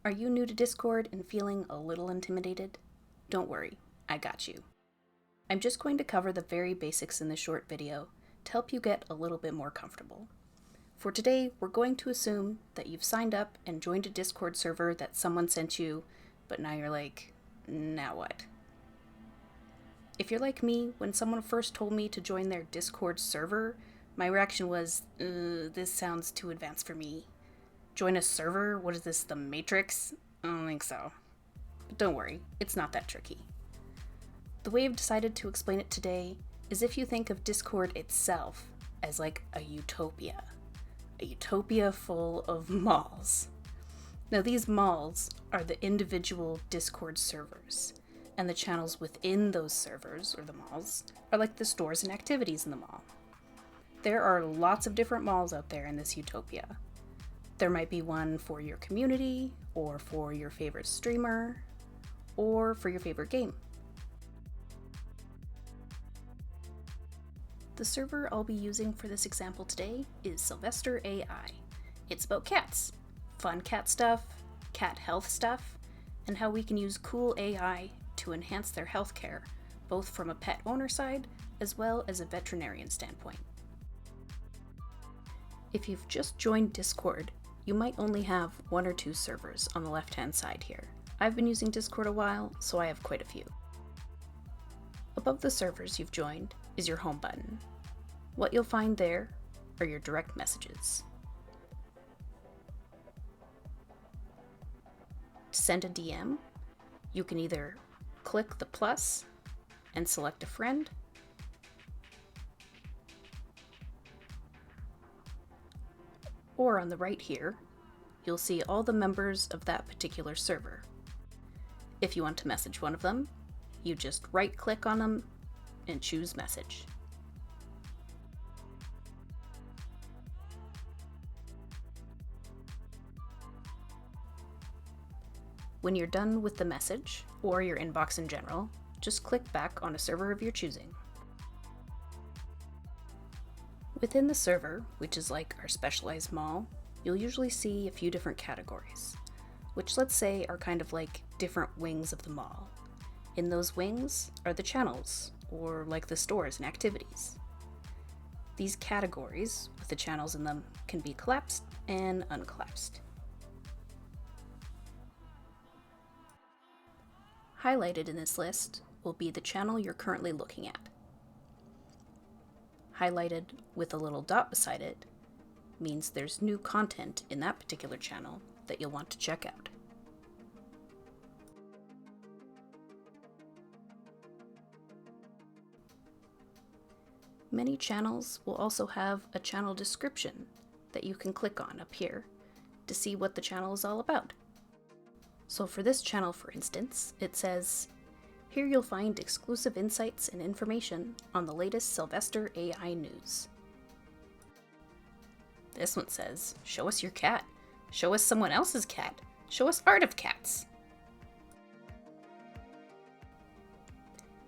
Are you new to Discord and feeling a little intimidated? Don't worry, I got you. I'm just going to cover the very basics in this short video to help you get a little bit more comfortable. For today, we're going to assume that you've signed up and joined a Discord server that someone sent you, but now you're like, now what? If you're like me, when someone first told me to join their Discord server, my reaction was, this sounds too advanced for me. Join a server? What is this, the Matrix? I don't think so. But don't worry, it's not that tricky. The way I've decided to explain it today is if you think of Discord itself as like a utopia full of malls. Now these malls are the individual Discord servers, and the channels within those servers, or the malls, are like the stores and activities in the mall. There are lots of different malls out there in this utopia. There might be one for your community, or for your favorite streamer, or for your favorite game. The server I'll be using for this example today is Sylvester AI. It's about cats, fun cat stuff, cat health stuff, and how we can use cool AI to enhance their healthcare, both from a pet owner side as well as a veterinarian standpoint. If you've just joined Discord, you might only have one or two servers on the left-hand side here. I've been using Discord a while, so I have quite a few. Above the servers you've joined is your home button. What you'll find there are your direct messages. To send a DM, you can either click the plus and select a friend, or on the right here, you'll see all the members of that particular server. If you want to message one of them, you just right-click on them and choose message. When you're done with the message, or your inbox in general, just click back on a server of your choosing. Within the server, which is like our specialized mall, you'll usually see a few different categories, which let's say are kind of like different wings of the mall. In those wings are the channels, or like the stores and activities. These categories, with the channels in them, can be collapsed and uncollapsed. Highlighted in this list will be the channel you're currently looking at. Highlighted with a little dot beside it means there's new content in that particular channel that you'll want to check out. Many channels will also have a channel description that you can click on up here to see what the channel is all about. So for this channel, for instance, it says, here you'll find exclusive insights and information on the latest Sylvester AI news. This one says, show us your cat. Show us someone else's cat. Show us art of cats.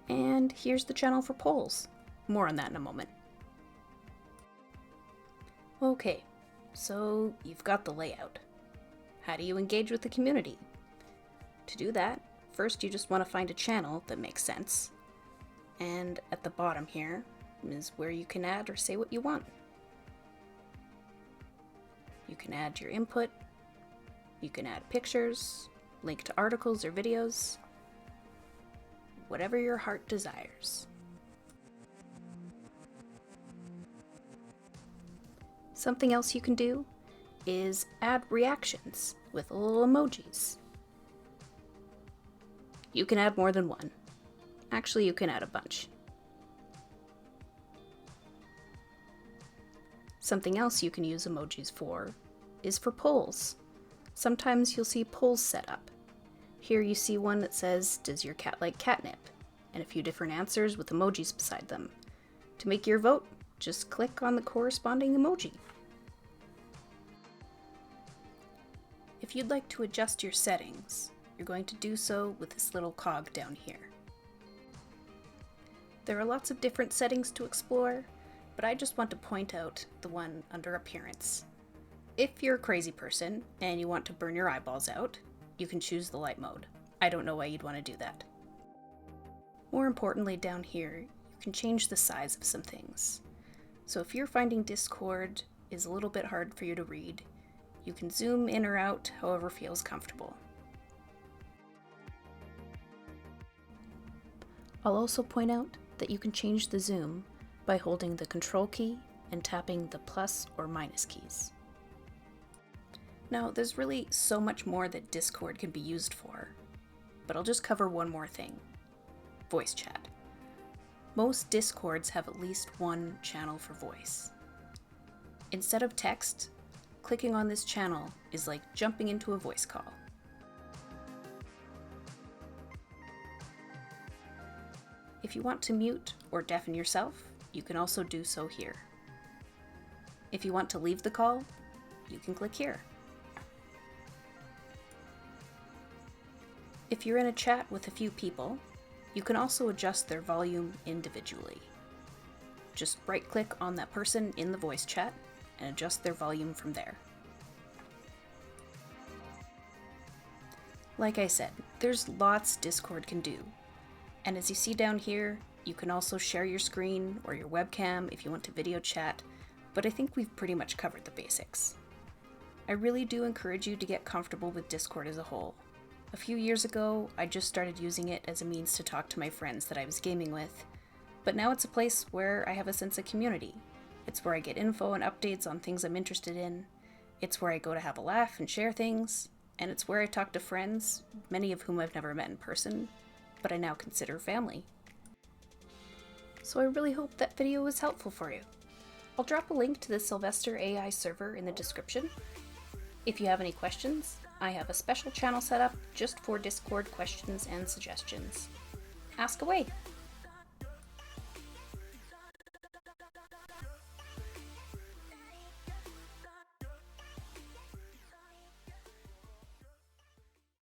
And here's the channel for polls. More on that in a moment. Okay, so you've got the layout. How do you engage with the community? To do that, first you just want to find a channel that makes sense. And at the bottom here is where you can add or say what you want. You can add your input, you can add pictures, link to articles or videos, whatever your heart desires. Something else you can do is add reactions with little emojis. You can add more than one. Actually, you can add a bunch. Something else you can use emojis for is for polls. Sometimes you'll see polls set up. Here you see one that says, does your cat like catnip? And a few different answers with emojis beside them. To make your vote, just click on the corresponding emoji. If you'd like to adjust your settings, you're going to do so with this little cog down here. There are lots of different settings to explore, but I just want to point out the one under appearance. If you're a crazy person and you want to burn your eyeballs out, you can choose the light mode. I don't know why you'd want to do that. More importantly, down here, you can change the size of some things. So if you're finding Discord is a little bit hard for you to read, you can zoom in or out however feels comfortable. I'll also point out that you can change the zoom by holding the Control key and tapping the plus or minus keys. Now, there's really so much more that Discord can be used for, but I'll just cover one more thing: voice chat. Most Discords have at least one channel for voice. Instead of text, clicking on this channel is like jumping into a voice call. If you want to mute or deafen yourself, you can also do so here. If you want to leave the call, you can click here. If you're in a chat with a few people, you can also adjust their volume individually. Just right-click on that person in the voice chat and adjust their volume from there. Like I said, there's lots Discord can do. And as you see down here, you can also share your screen or your webcam if you want to video chat, but I think we've pretty much covered the basics. I really do encourage you to get comfortable with Discord as a whole. A few years ago, I just started using it as a means to talk to my friends that I was gaming with, but now it's a place where I have a sense of community. It's where I get info and updates on things I'm interested in. It's where I go to have a laugh and share things, and it's where I talk to friends, many of whom I've never met in person, but I now consider family. So I really hope that video was helpful for you. I'll drop a link to the Sylvester AI server in the description. If you have any questions, I have a special channel set up just for Discord questions and suggestions. Ask away!